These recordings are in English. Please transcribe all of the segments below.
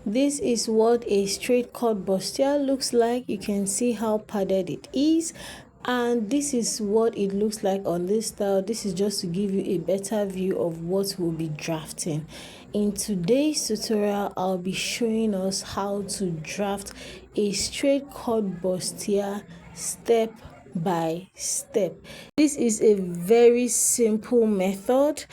This is what a straight cut bustier looks like. You can see how padded it is, and this is what it looks like on this style. This is just to give you a better view of what we'll be drafting. In today's tutorial, I'll be showing us how to draft a straight cut bustier step by step. This is a very simple method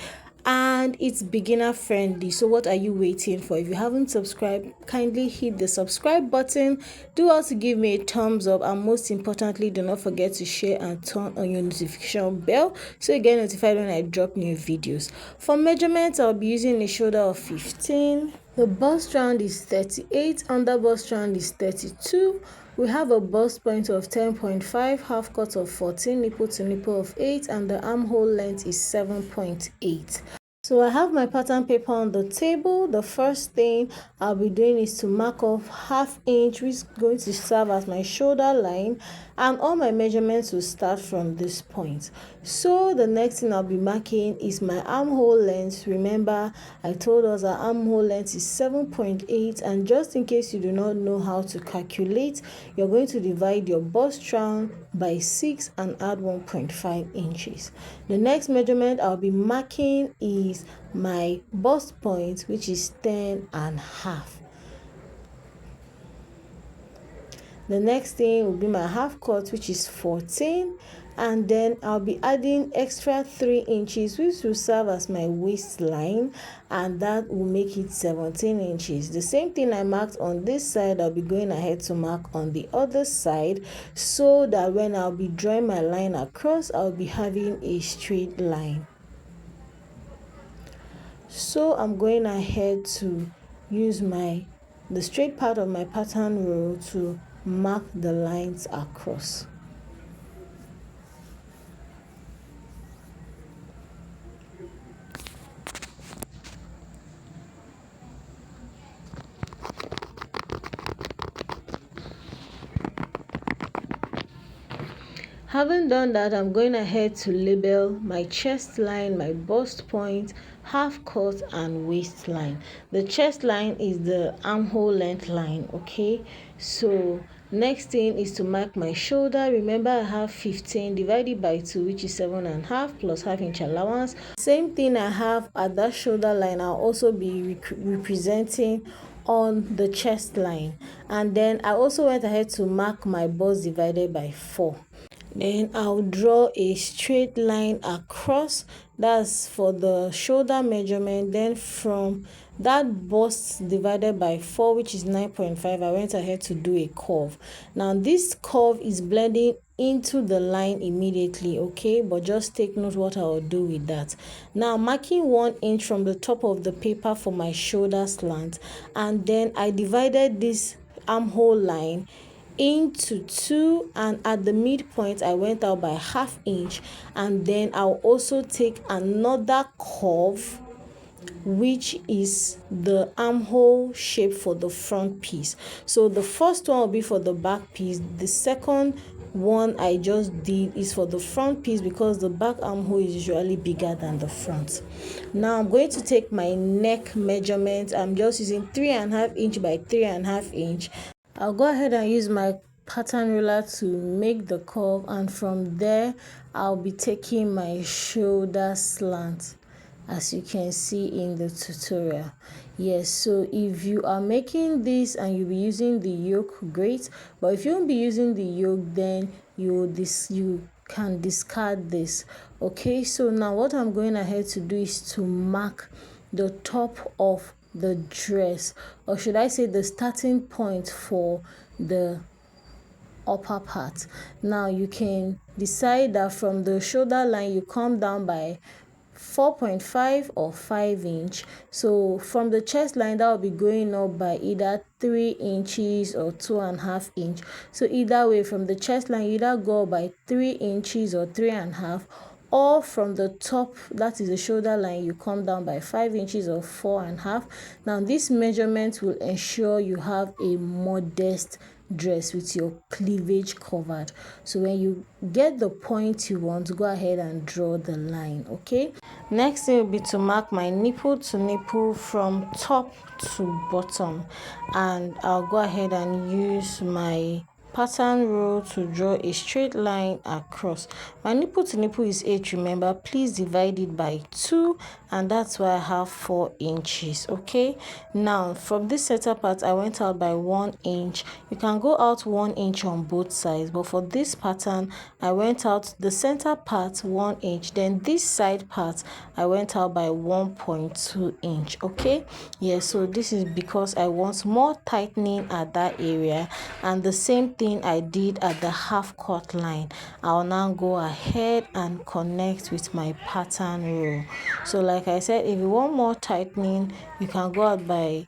and it's beginner friendly. So what are you waiting for? If you haven't subscribed, kindly hit the subscribe button. Do also give me a thumbs up, and most importantly, do not forget to share and turn on your notification bell so you get notified when I drop new videos. For measurements, I'll be using a shoulder of 15. The bust round is 38, under bust round is 32. We have a bust point of 10.5, half cut of 14, nipple to nipple of 8, and the armhole length is 7.8. So I have my pattern paper on the table. The first thing I'll be doing is to mark off ½ inch, which is going to serve as my shoulder line, and all my measurements will start from this point. So the next thing I'll be marking is my armhole length. Remember, I told us our armhole length is 7.8, and just in case you do not know how to calculate, you're going to divide your bust round by 6 and add 1.5 inches. The next measurement I'll be marking is my bust point, which is 10.5. The next thing will be my half cut, which is 14, and then I'll be adding extra 3 inches, which will serve as my waistline, and that will make it 17 inches. The same thing I marked on this side, I'll be going ahead to mark on the other side, so that when I'll be drawing my line across, I'll be having a straight line. So I'm going ahead to use the straight part of my pattern roll to mark the lines across. Having done that, I'm going ahead to label my chest line, my bust point, half cut, and waistline. The chest line is the armhole length line, okay? So next thing is to mark my shoulder. Remember, I have 15 divided by 2, which is 7.5 plus ½ inch allowance. Same thing I have at that shoulder line, I'll also be representing on the chest line. And then I also went ahead to mark my bust divided by 4. Then I'll draw a straight line across. That's for the shoulder measurement. Then from that bust divided by 4, which is 9.5, I went ahead to do a curve. Now this curve is blending into the line immediately, okay? But just take note what I will do with that. Now marking 1 inch from the top of the paper for my shoulder slant, and then I divided this armhole line into 2, and at the midpoint I went out by ½ inch, and then I'll also take another curve, which is the armhole shape for the front piece. So the first one will be for the back piece. The second one I just did is for the front piece because the back armhole is usually bigger than the front. Now I'm going to take my neck measurement. I'm just using 3.5 inch by 3.5 inch. I'll go ahead and use my pattern ruler to make the curve, and from there I'll be taking my shoulder slant, as you can see in the tutorial. Yes, so if you are making this and you'll be using the yoke, great, but if you won't be using the yoke, then you can discard this. Okay, so now what I'm going ahead to do is to mark the top of the dress, or should I say the starting point for the upper part. Now you can decide that from the shoulder line you come down by 4.5 or 5 inch. So from the chest line, that will be going up by either 3 inches or 2.5 inch. So either way, from the chest line, you either go by 3 inches or 3.5, or from the top, that is the shoulder line, you come down by 5 inches or 4.5. Now this measurement will ensure you have a modest dress with your cleavage covered. So when you get the point you want, go ahead and draw the line. Okay, next thing will be to mark my nipple to nipple from top to bottom, and I'll go ahead and use my pattern rule to draw a straight line across. My nipple to nipple is 8, remember. Please divide it by 2, and that's why I have 4 inches. Okay, now from this center part I went out by 1 inch. You can go out 1 inch on both sides, but for this pattern I went out the center part 1 inch, then this side part I went out by 1.2 inch. Okay, yes, so this is because I want more tightening at that area, and the same thing I did at the half cut line. I'll now go ahead and connect with my pattern rule. So like I said, if you want more tightening, you can go out by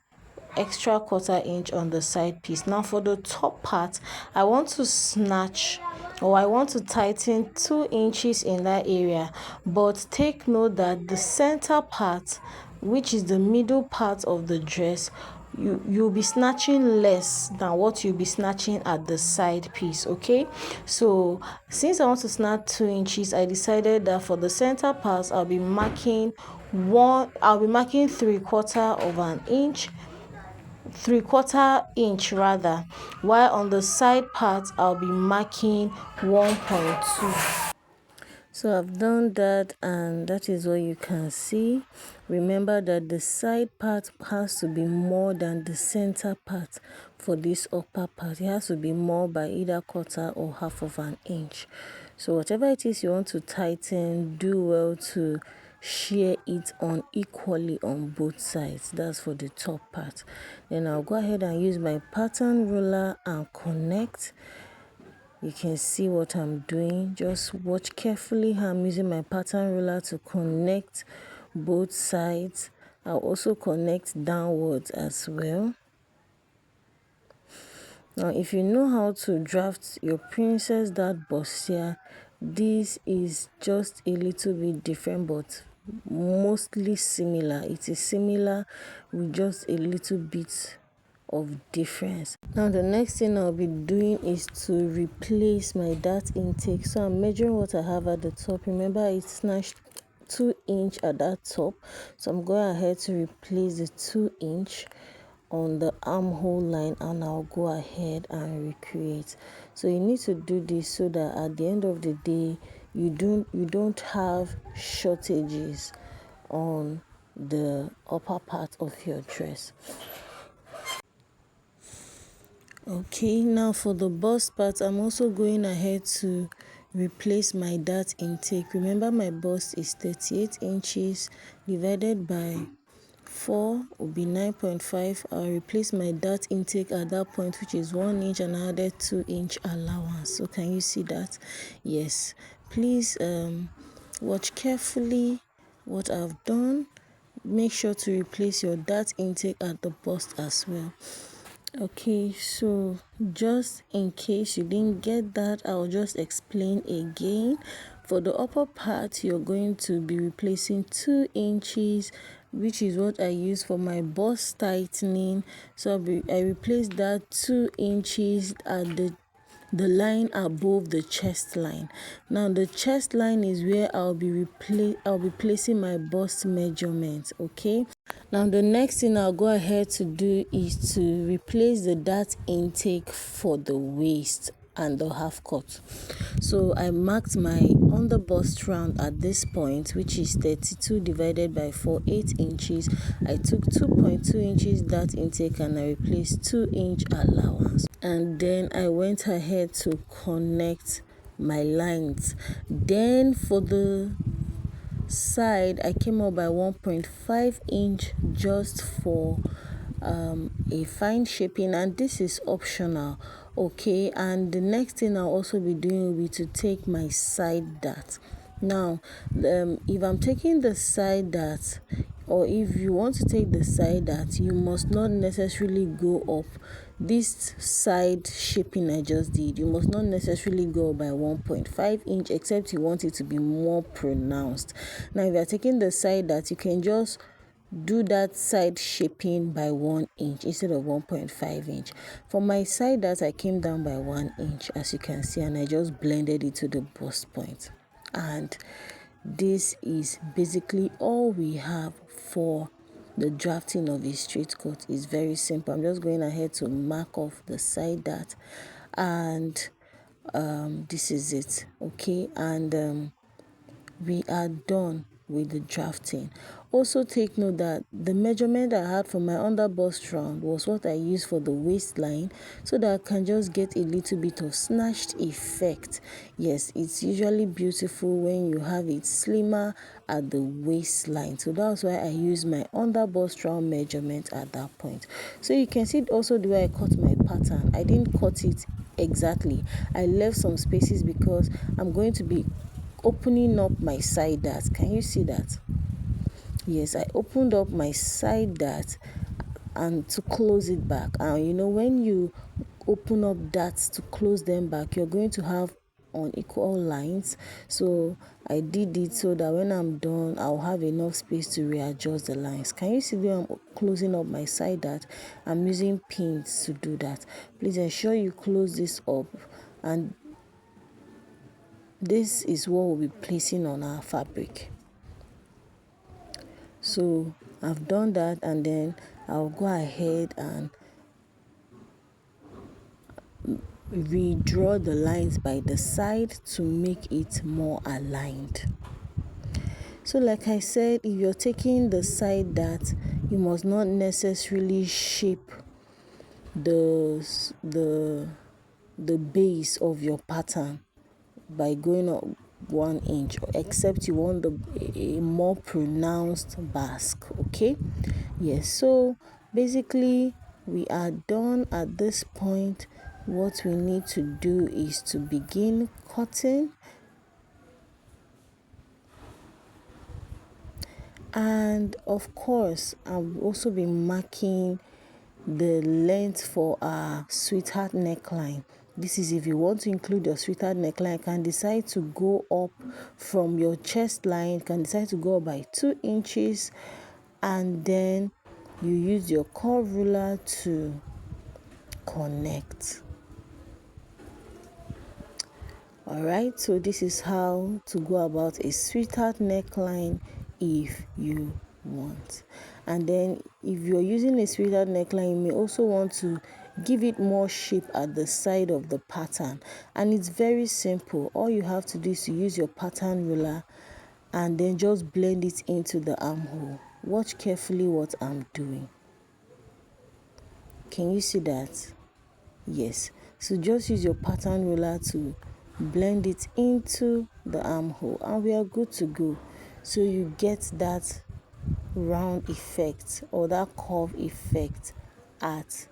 extra 1/4 inch on the side piece. Now for the top part, I want to snatch, or I want to tighten 2 inches in that area, but take note that the center part, which is the middle part of the dress, you'll be snatching less than what you'll be snatching at the side piece. Okay, so since I want to snatch 2 inches, I decided that for the center part I'll be marking 3/4 of an inch, 3/4 inch rather, while on the side part I'll be marking 1.2. So I've done that, and that is what you can see. Remember that the side part has to be more than the center part for this upper part. It has to be more by either 1/4 or 1/2 of an inch. So whatever it is you want to tighten, do well to share it on equally on both sides. That's for the top part. Then I'll go ahead and use my pattern ruler and connect. You can see what I'm doing. Just watch carefully how I'm using my pattern ruler to connect both sides. I'll also connect downwards as well. Now if you know how to draft your princess dart bustier, this is just a little bit different, but mostly similar. It is similar with just a little bit of difference. Now the next thing I'll be doing is to replace my dart intake. So I'm measuring what I have at the top. Remember, it snatched 2 inch at that top, so I'm going ahead to replace the 2 inch on the armhole line, and I'll go ahead and recreate. So you need to do this so that at the end of the day you don't have shortages on the upper part of your dress. Okay, now for the bust part, I'm also going ahead to replace my dart intake. Remember, my bust is 38 inches divided by 4 will be 9.5. I'll replace my dart intake at that point, which is 1 inch, and I added 2 inch allowance. So can you see that? Yes. Please watch carefully what I've done. Make sure to replace your dart intake at the bust as well. Okay, so just in case you didn't get that, I'll just explain again. For the upper part, you're going to be replacing 2 inches, which is what I use for my bust tightening. So I replaced that 2 inches at the line above the chest line. Now the chest line is where I'll be placing my bust measurement. Okay, now the next thing I'll go ahead to do is to replace the dart intake for the waist and the half cut. So I marked my on the bust round at this point, which is 32 divided by 4, 8 inches. I took 2.2 inches dart intake and I replaced 2 inch allowance, and then I went ahead to connect my lines. Then for the side, I came up by 1.5 inch just for a fine shaping, and this is optional. Okay, and the next thing I'll also be doing will be to take my side dart. Now if I'm taking the side dart, or if you want to take the side dart, you must not necessarily go up this side shaping I just did. You must not necessarily go by 1.5 inch, except you want it to be more pronounced. Now if you're taking the side dart, you can just do that side shaping by 1 inch instead of 1.5 inch. For my side that I came down by 1 inch, as you can see, and I just blended it to the bust point. And this is basically all we have for the drafting of a straight cut. Is very simple. I'm just going ahead to mark off the side that, and this is it, okay? And we are done with the drafting. Also take note that the measurement I had for my under bust round was what I used for the waistline, so that I can just get a little bit of snatched effect. Yes, it's usually beautiful when you have it slimmer at the waistline, so that's why I use my under bust round measurement at that point. So you can see also the way I cut my pattern. I didn't cut it exactly. I left some spaces because I'm going to be opening up my side dart. Can you see that? Yes, I opened up my side dart and to close it back. And you know, when you open up darts to close them back, you're going to have unequal lines. So I did it so that when I'm done, I'll have enough space to readjust the lines. Can you see where I'm closing up my side dart? I'm using pins to do that. Please ensure you close this up, and this is what we'll be placing on our fabric. So I've done that, and then I'll go ahead and redraw the lines by the side to make it more aligned. So like I said, if you're taking the side dart, you must not necessarily shape the base of your pattern by going up 1 inch, except you want a more pronounced basque. Okay, yes. So basically we are done at this point. What we need to do is to begin cutting, and of course I've also been marking the length for our sweetheart neckline. This is if you want to include your sweetheart neckline. You can decide to go up from your chest line. You can decide to go up by 2 inches, and then you use your curve ruler to connect. Alright, so this is how to go about a sweetheart neckline if you want. And then if you're using a sweetheart neckline, you may also want to give it more shape at the side of the pattern. And it's very simple. All you have to do is to use your pattern ruler and then just blend it into the armhole. Watch carefully what I'm doing. Can you see that? Yes. So just use your pattern ruler to blend it into the armhole, and we are good to go. So you get that round effect or that curve effect at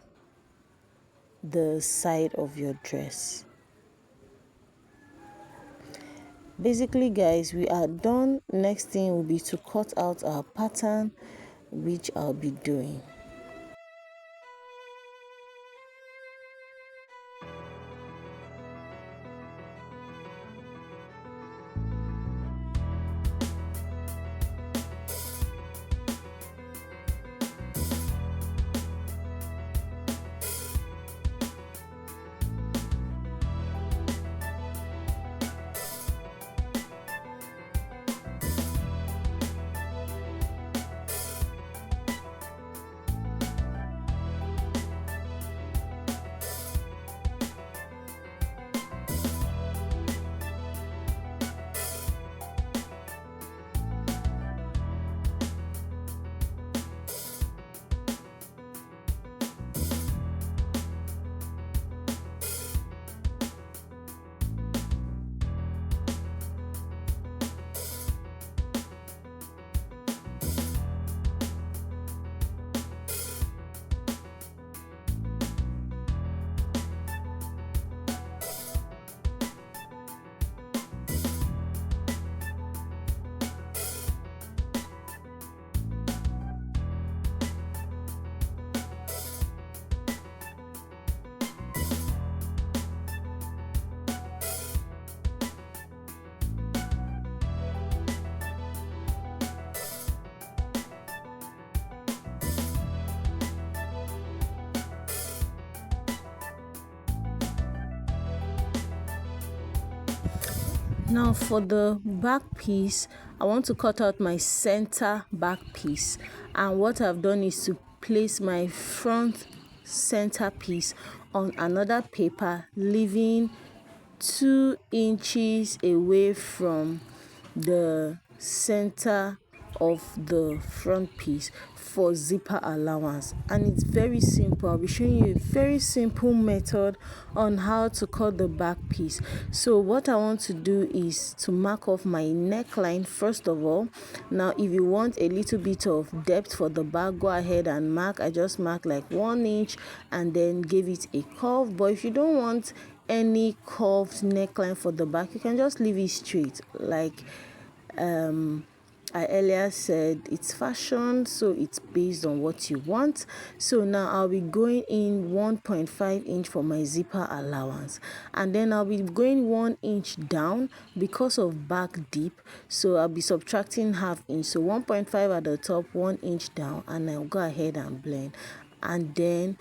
the side of your dress. Basically guys, we are done. Next thing will be to cut out our pattern, which I'll be doing. Now for the back piece, I want to cut out my center back piece, and what I've done is to place my front center piece on another paper, leaving 2 inches away from the center of the front piece for zipper allowance. And it's very simple. I'll be showing you a very simple method on how to cut the back piece. So what I want to do is to mark off my neckline first of all. Now if you want a little bit of depth for the back, go ahead and mark. I just mark like 1 inch and then give it a curve. But if you don't want any curved neckline for the back, you can just leave it straight. Like I earlier said, it's fashion, so it's based on what you want. So now I'll be going in 1.5 inch for my zipper allowance, and then I'll be going 1 inch down because of back deep, so I'll be subtracting ½ inch. So 1.5 at the top, 1 inch down, and I'll go ahead and blend, and then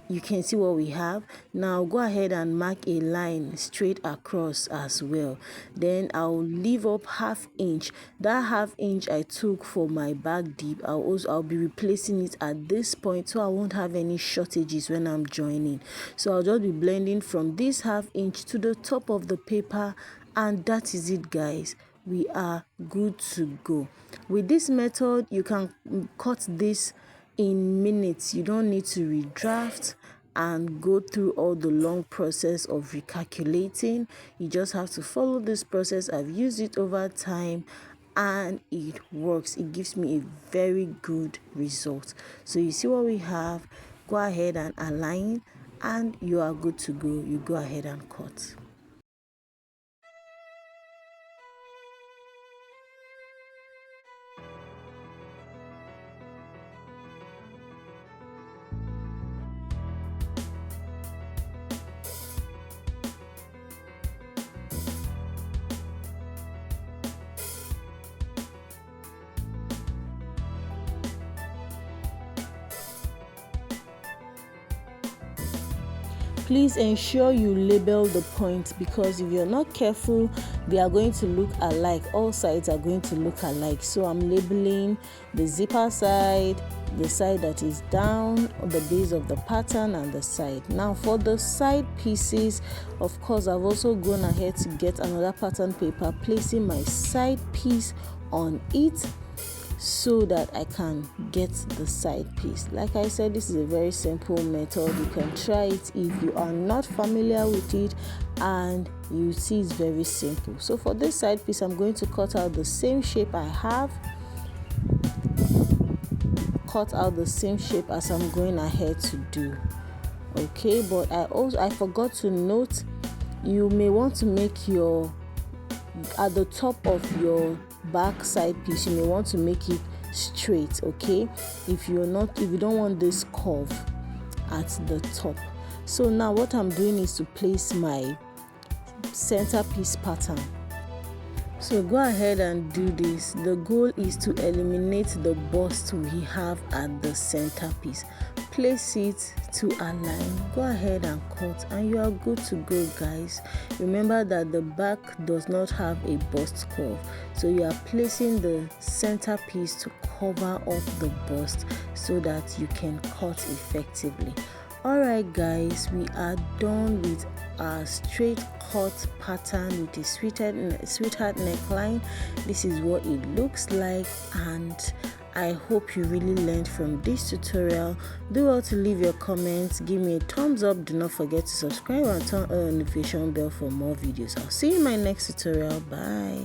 you can see what we have. Now go ahead and mark a line straight across as well. Then I'll leave up ½ inch. That ½ inch I took for my back deep, I'll be replacing it at this point, so I won't have any shortages when I'm joining. So I'll just be blending from this ½ inch to the top of the paper, and that is it, guys. We are good to go. With this method, you can cut this in minutes. You don't need to redraft and go through all the long process of recalculating. You just have to follow this process. I've used it over time and it works. It gives me a very good result. So you see what we have. Go ahead and align and you are good to go. You go ahead and cut. Please ensure you label the points, because if you're not careful, they are going to look alike. All sides are going to look alike. So I'm labeling the zipper side, the side that is down, the base of the pattern, and the side. Now for the side pieces, of course, I've also gone ahead to get another pattern paper, placing my side piece on it so that I can get the side piece. Like I said, this is a very simple method. You can try it if you are not familiar with it, and you see it's very simple. So for this side piece, I'm going to cut out the same shape I have. Cut out the same shape as I'm going ahead to do. Okay, but I forgot to note, you may want to make your, at the top of your back side piece, you may want to make it straight. Okay, if you don't want this curve at the top. So now what I'm doing is to place my center piece pattern. So go ahead and do this. The goal is to eliminate the bust we have at the center piece. Place it to align. Go ahead and cut, and you are good to go, guys. Remember that the back does not have a bust curve, so you are placing the center piece to cover up the bust so that you can cut effectively. Alright guys, we are done with our straight cut pattern with a sweetheart neckline. This is what it looks like, and I hope you really learned from this tutorial. Do well to leave your comments, give me a thumbs up, do not forget to subscribe and turn on the notification bell for more videos. I'll see you in my next tutorial. Bye.